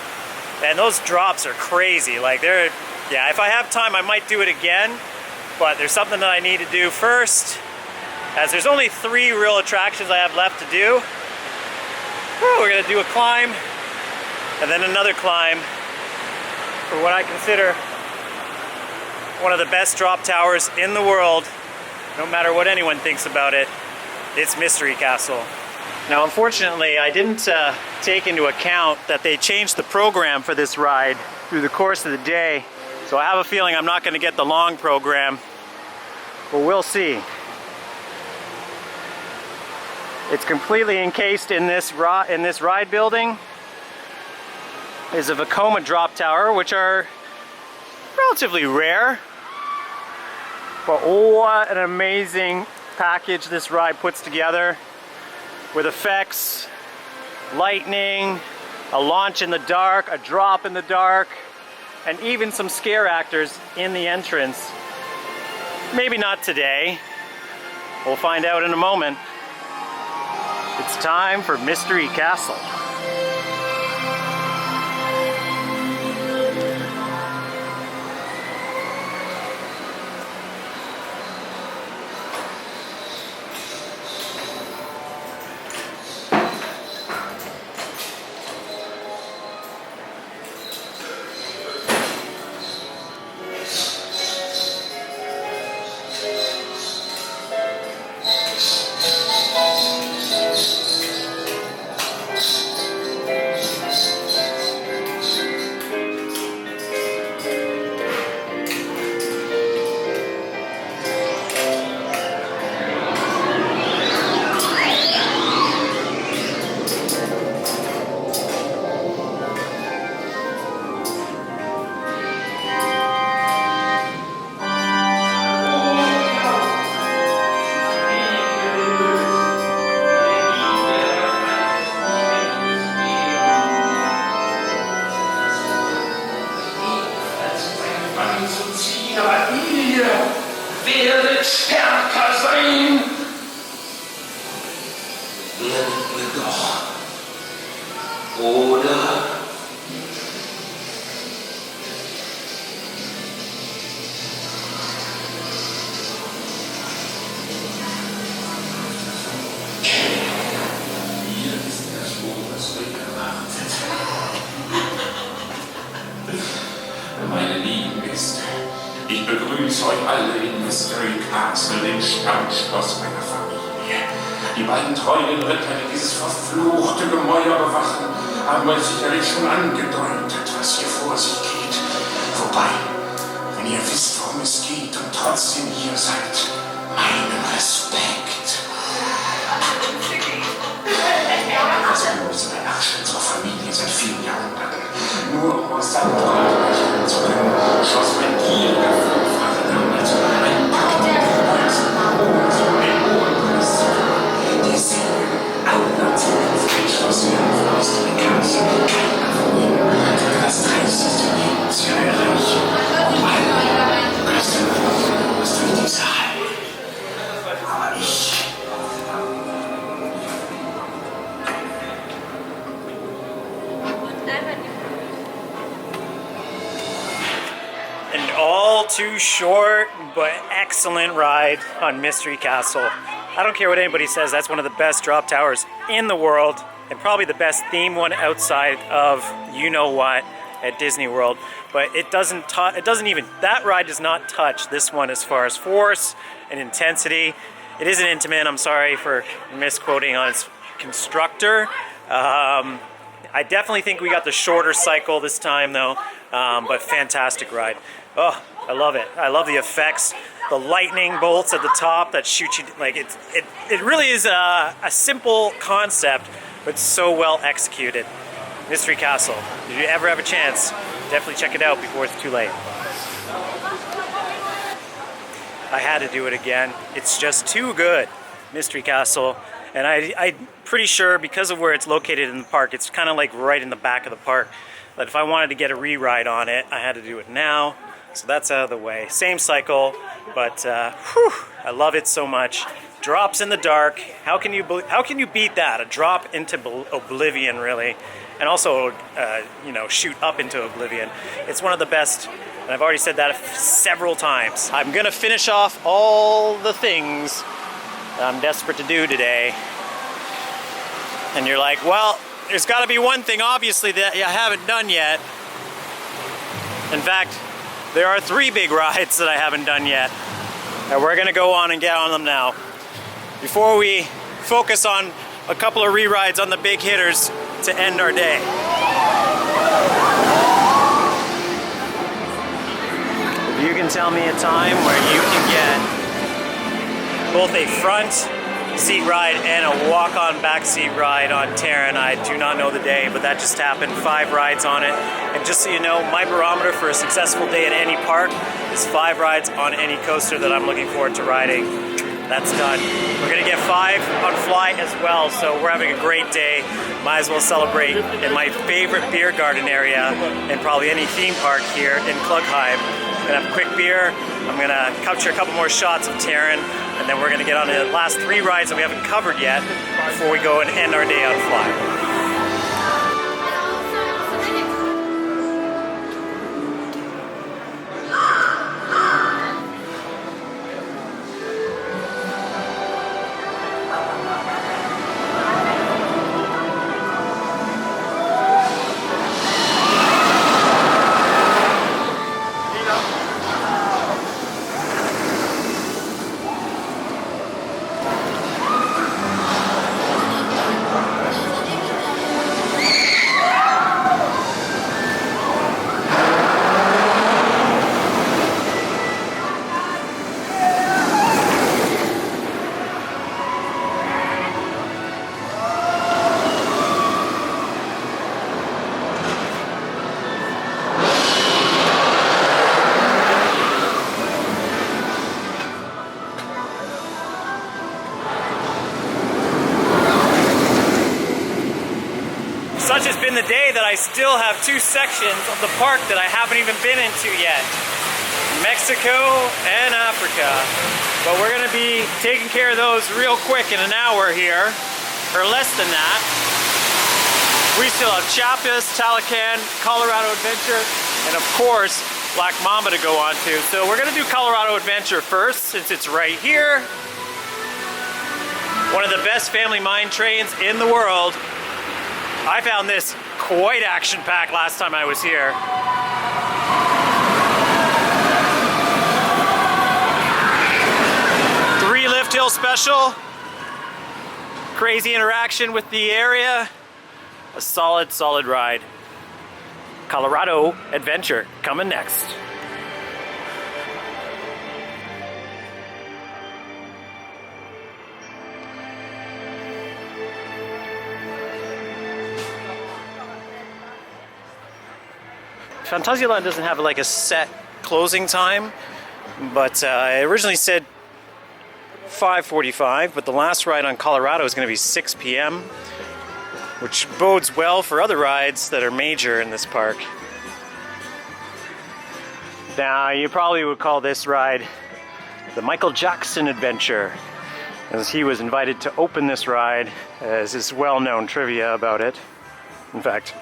And those drops are crazy. Like yeah, if I have time, I might do it again, but there's something that I need to do first, as there's only 3 real attractions I have left to do. We're gonna do a climb, and then another climb for what I consider one of the best drop towers in the world, no matter what anyone thinks about it. It's Mystery Castle. Now, unfortunately, I didn't take into account that they changed the program for this ride through the course of the day, so I have a feeling I'm not going to get the long program, but we'll see. It's completely encased in this ride building. Is a Vekoma drop tower, which are relatively rare. But what an amazing package this ride puts together, with effects, lightning, a launch in the dark, a drop in the dark, and even some scare actors in the entrance. Maybe not today. We'll find out in a moment. It's time for Mystery Castle. zu ziehen, aber ihr werdet stärker sein. Werdet ihr doch. Oder? Meine Lieben Gäste, ich begrüße euch alle in Mystery Castle, dem Stammschloss meiner Familie. Die beiden treuen Ritter, die dieses verfluchte Gemäuer bewachen, haben euch sicherlich schon angedeutet, was hier vor sich geht. Wobei, wenn ihr wisst, worum es geht und trotzdem hier seid, meinen Respekt. Das Blut ist ein Arsch unserer Familie seit vielen Jahrhunderten. Nur um aus seinem Tod zu können, schloss mein gieriger Vorfahre damals ein Paar ohne so ein Oberpreis zu tun. Die Seelen aller Zukunftsschlossen aus der Kasse, keiner von ihnen hatte das 30. Lebensjahr erreicht. Und alle küssen was durch diese Halle. Aber ich... An all too short but excellent ride on Mystery Castle. I don't care what anybody says, that's one of the best drop towers in the world and probably the best themed one outside of you know what at Disney World. But it doesn't even, that ride does not touch this one as far as force and intensity. It isn't intimate, I'm sorry for misquoting on its constructor. I definitely think we got the shorter cycle this time though, but fantastic ride. Oh, I love it. I love the effects. The lightning bolts at the top that shoot you, like it really is a simple concept, but so well executed. Mystery Castle. If you ever have a chance, definitely check it out before it's too late. I had to do it again. It's just too good. Mystery Castle. And I'm pretty sure because of where it's located in the park, it's kind of like right in the back of the park. But if I wanted to get a re-ride on it, I had to do it now. So that's out of the way. Same cycle, but I love it so much. Drops in the dark. How can you beat that? A drop into oblivion, really, and also shoot up into oblivion. It's one of the best. And I've already said that several times. I'm gonna finish off all the things that I'm desperate to do today. And you're like, well, there's got to be one thing, obviously, that you haven't done yet. In fact, there are 3 big rides that I haven't done yet. And we're gonna go on and get on them now. Before we focus on a couple of re-rides on the big hitters to end our day. If you can tell me a time where you can get both a front seat ride and a walk-on back seat ride on Taron, I do not know the day, but that just happened. 5 rides on it. And just so you know, my barometer for a successful day at any park is 5 rides on any coaster that I'm looking forward to riding. That's done. We're gonna get 5 on Fly as well, so we're having a great day. Might as well celebrate in my favorite beer garden area in probably any theme park here in Klugheim. I'm gonna have a quick beer. I'm gonna capture a couple more shots of Taron, and then we're gonna get on the last 3 rides that we haven't covered yet before we go and end our day on Fly. Such has been the day that I still have 2 sections of the park that I haven't even been into yet. Mexico and Africa. But we're gonna be taking care of those real quick in an hour here, or less than that. We still have Chapas, Talan, Colorado Adventure, and of course, Black Mamba to go on to. So we're gonna do Colorado Adventure first, since it's right here. One of the best family mine trains in the world. I found this quite action-packed last time I was here. Lift hill special, crazy interaction with the area, a solid ride. Colorado Adventure coming next. Fantasialand doesn't have like a set closing time, but I originally said 5:45, but the last ride on Colorado is going to be 6 p.m., which bodes well for other rides that are major in this park. Now, you probably would call this ride the Michael Jackson Adventure, as he was invited to open this ride, as is well-known trivia about it. In fact,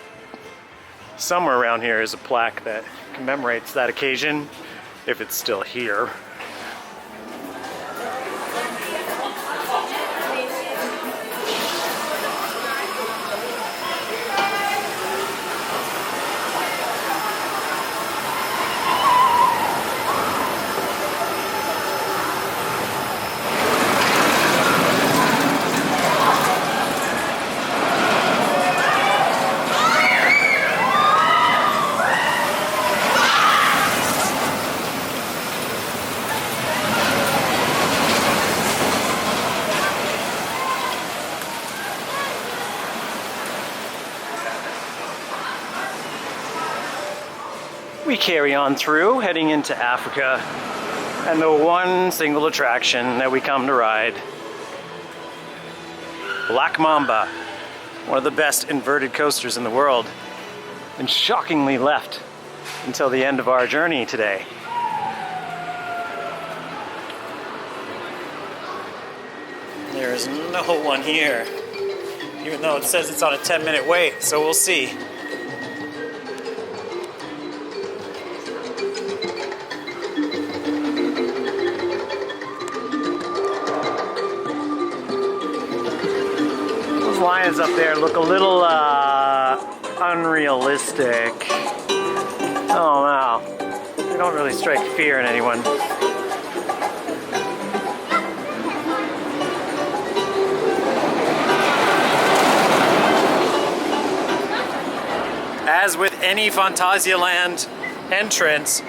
somewhere around here is a plaque that commemorates that occasion, if it's still here. We carry on through, heading into Africa, and the one single attraction that we come to ride, Black Mamba, one of the best inverted coasters in the world, and shockingly left until the end of our journey today. There is no one here, even though it says it's on a 10-minute wait, so we'll see. Lions up there look a little unrealistic. Oh wow, they don't really strike fear in anyone. As with any Phantasialand entrance,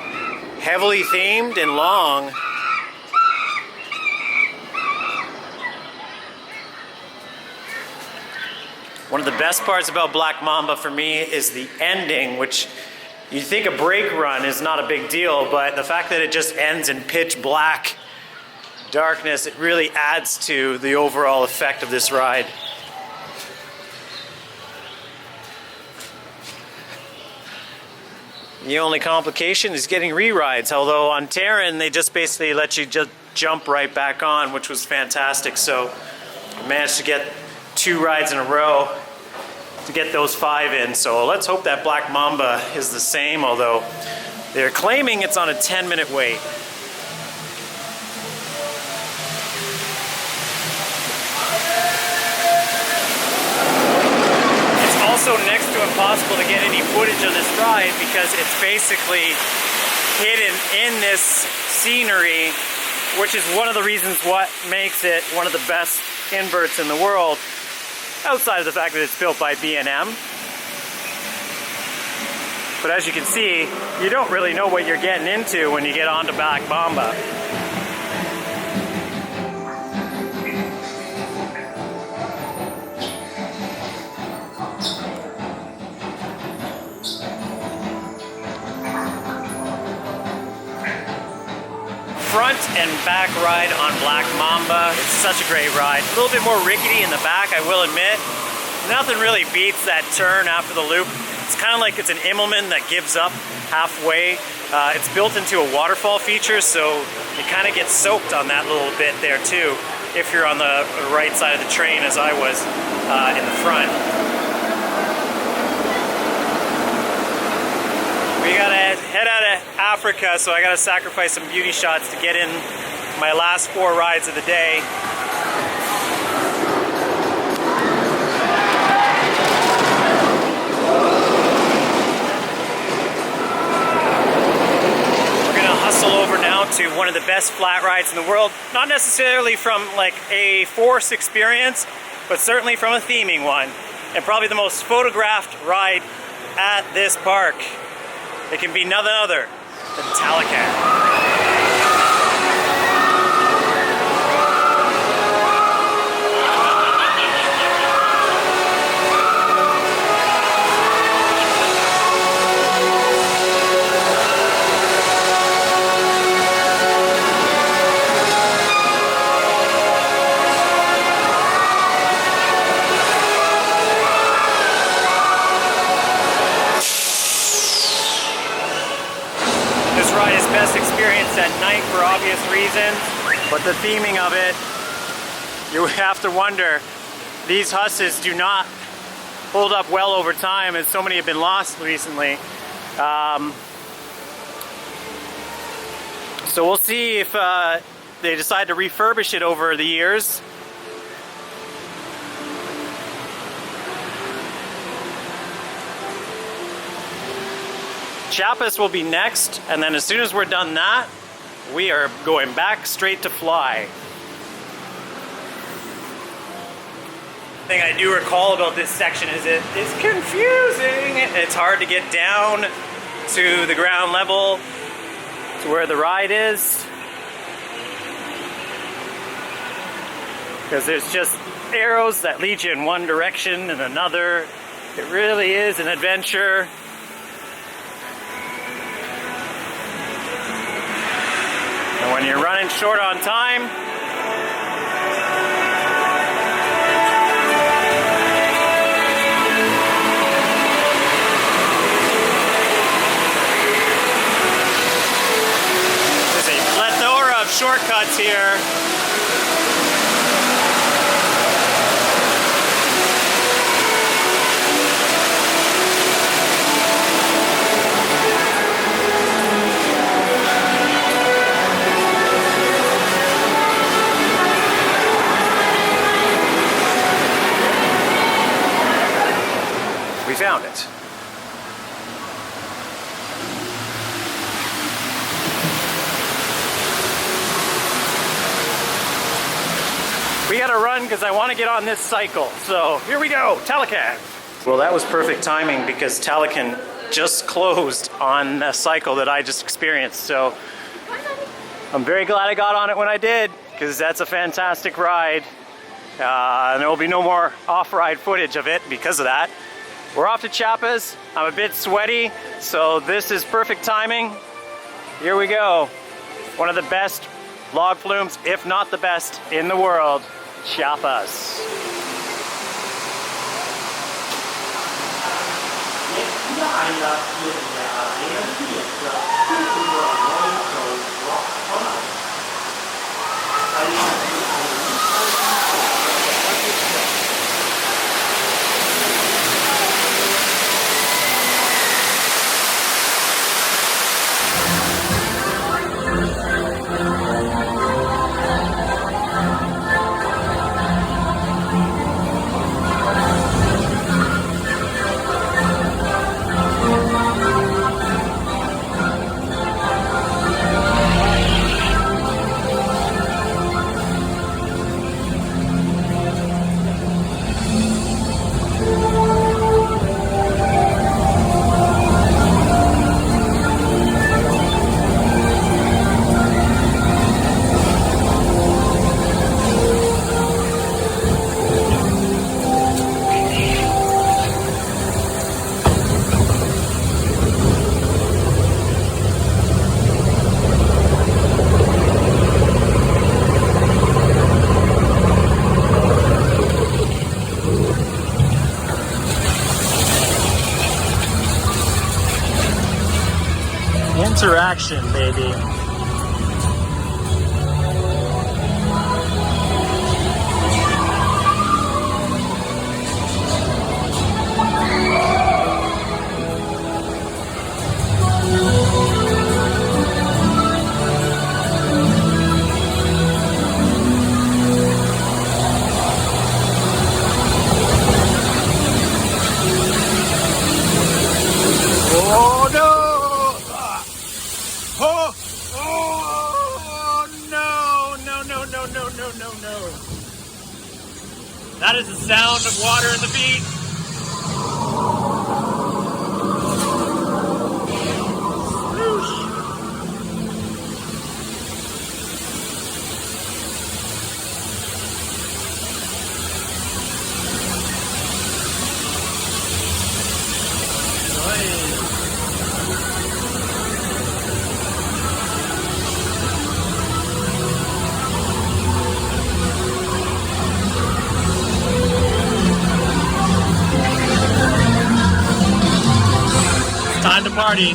heavily themed and long. One of the best parts about Black Mamba for me is the ending, which you think a brake run is not a big deal, but the fact that it just ends in pitch black darkness, it really adds to the overall effect of this ride. The only complication is getting re-rides, although on Taron they just basically let you just jump right back on, which was fantastic. So I managed to get 2 rides in a row to get those 5 in. So let's hope that Black Mamba is the same, although they're claiming it's on a 10-minute wait. It's also next to impossible to get any footage of this ride because it's basically hidden in this scenery, which is one of the reasons what makes it one of the best inverts in the world, outside of the fact that it's built by B&M. But as you can see, you don't really know what you're getting into when you get onto Black Mamba. Front and back ride on Black Mamba. It's such a great ride. A little bit more rickety in the back, I will admit. Nothing really beats that turn after the loop. It's kind of like it's an Immelman that gives up halfway. It's built into a waterfall feature, so you kind of get soaked on that little bit there too, if you're on the right side of the train as I was in the front. We gotta head out of Africa, so I gotta sacrifice some beauty shots to get in my last 4 rides of the day. Over now to one of the best flat rides in the world, not necessarily from like a force experience, but certainly from a theming one, and probably the most photographed ride at this park. It can be none other than Talan. Best experience at night for obvious reasons, but the theming of it, you have to wonder, these husses do not hold up well over time, as so many have been lost recently. So we'll see if they decide to refurbish it over the years. Chapas will be next, and then as soon as we're done that, we are going back straight to fly. The thing I do recall about this section is it is confusing. It's hard to get down to the ground level, to where the ride is, because there's just arrows that lead you in one direction and another. It really is an adventure. And when you're running short on time, there's a plethora of shortcuts here. We found it. We gotta run because I want to get on this cycle. So here we go, Talan. Well, that was perfect timing because Talan just closed on the cycle that I just experienced. So I'm very glad I got on it when I did, because that's a fantastic ride. There will be no more off-ride footage of it because of that. We're off to Chapas. I'm a bit sweaty, so this is perfect timing. Here we go. One of the best log flumes, if not the best, in the world, Chapas. Interaction, baby. Oh no! Oh! Oh no! No, no, no, no, no, no, no. That is the sound of water in the beach. Time to party.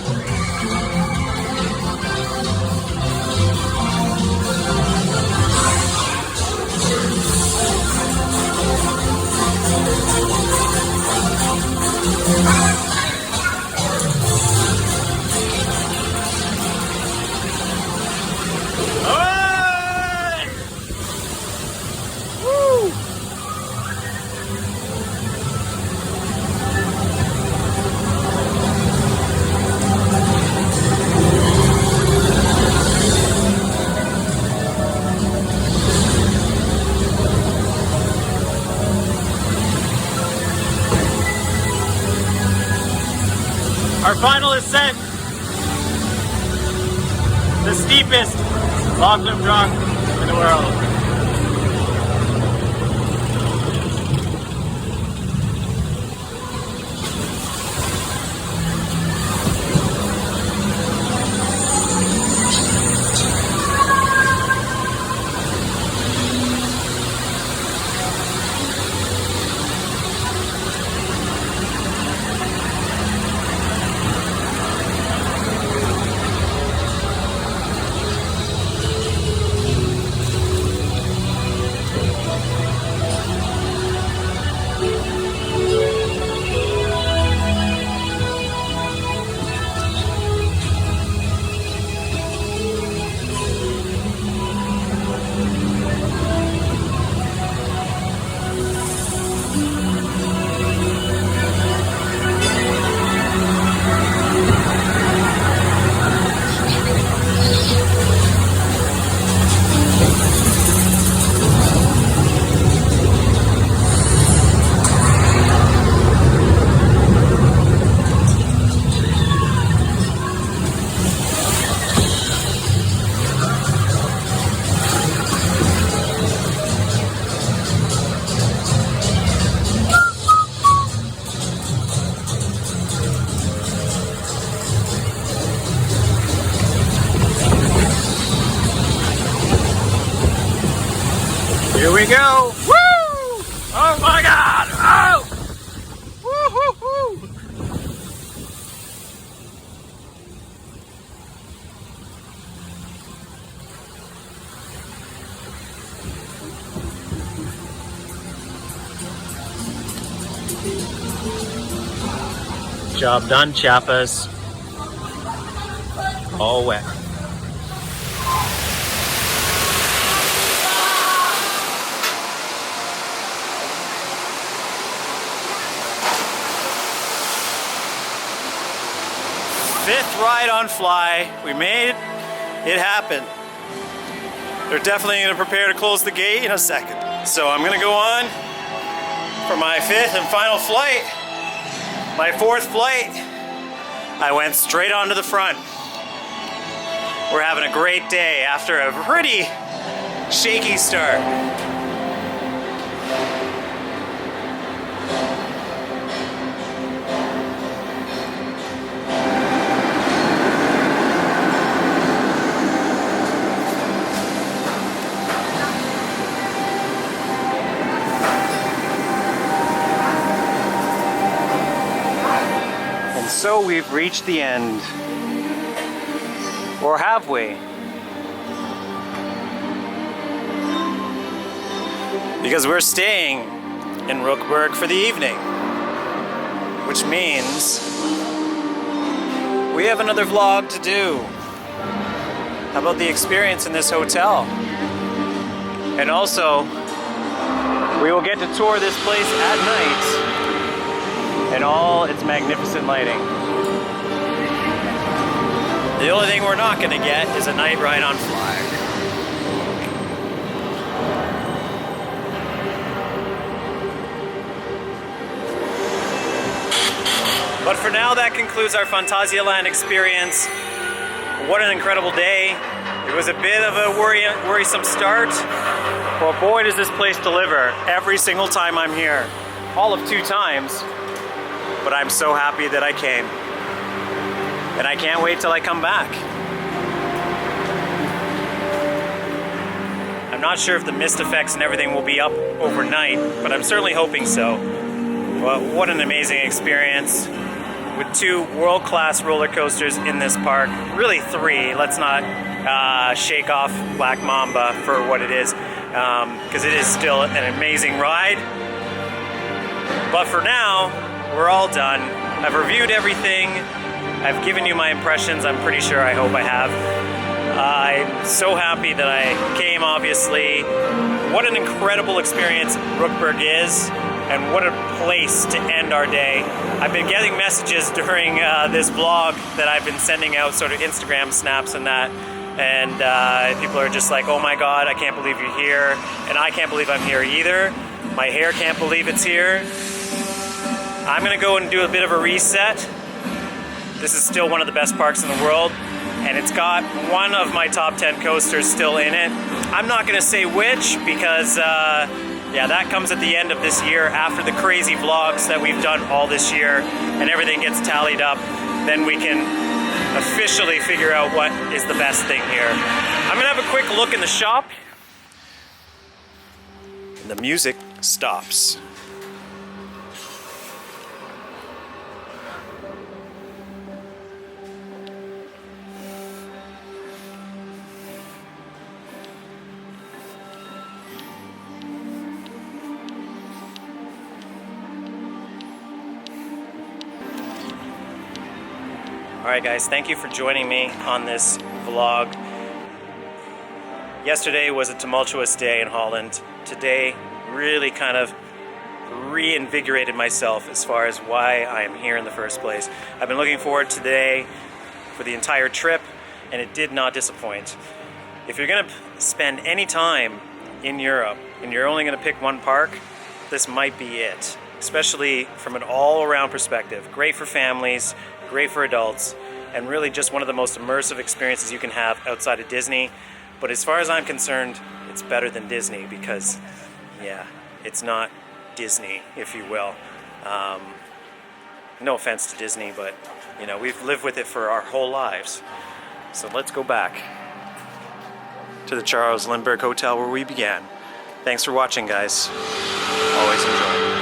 Hey! Woo! Our final ascent, the steepest log flume drop in the world. Here we go! Woo! Oh my God! Oh! Woo hoo hoo! Job done, Chapas. All wet. Fifth ride on Fly. We made it happen. They're definitely going to prepare to close the gate in a second. So I'm going to go on for my fifth and final flight. My fourth flight, I went straight onto the front. We're having a great day after a pretty shaky start. So we've reached the end. Or have we? Because we're staying in Rookburg for the evening, which means we have another vlog to do. How about the experience in this hotel? And also, we will get to tour this place at night in all its magnificent lighting. The only thing we're not gonna get is a night ride on Flying. But for now, that concludes our Phantasialand experience. What an incredible day. It was a bit of a worrisome start. Well, boy, does this place deliver every single time I'm here. All of 2 times, but I'm so happy that I came. And I can't wait till I come back. I'm not sure if the mist effects and everything will be up overnight, but I'm certainly hoping so. Well, what an amazing experience. With 2 world-class roller coasters in this park. Really 3, let's not shake off Black Mamba for what it is, because it is still an amazing ride. But for now, we're all done. I've reviewed everything. I've given you my impressions. I'm pretty sure, I hope I have. I'm so happy that I came, obviously. What an incredible experience Rookburg is, and what a place to end our day. I've been getting messages during this vlog that I've been sending out, sort of Instagram snaps and that, and people are just like, oh my god, I can't believe you're here, and I can't believe I'm here either. My hair can't believe it's here. I'm gonna go and do a bit of a reset. This is still one of the best parks in the world, and it's got one of my top 10 coasters still in it. I'm not gonna say which, because yeah, that comes at the end of this year, after the crazy vlogs that we've done all this year and everything gets tallied up. Then we can officially figure out what is the best thing here. I'm gonna have a quick look in the shop. And the music stops. Alright guys, thank you for joining me on this vlog. Yesterday was a tumultuous day in Holland. Today really kind of reinvigorated myself as far as why I am here in the first place. I've been looking forward to today for the entire trip, and it did not disappoint. If you're going to spend any time in Europe and you're only going to pick one park, this might be it. Especially from an all-around perspective. Great for families, great for adults, and really just one of the most immersive experiences you can have outside of Disney. But as far as I'm concerned, it's better than Disney because, yeah, it's not Disney, if you will. No offense to Disney, but, you know, we've lived with it for our whole lives. So let's go back to the Churros Lindbergh Hotel where we began. Thanks for watching, guys. Always enjoy.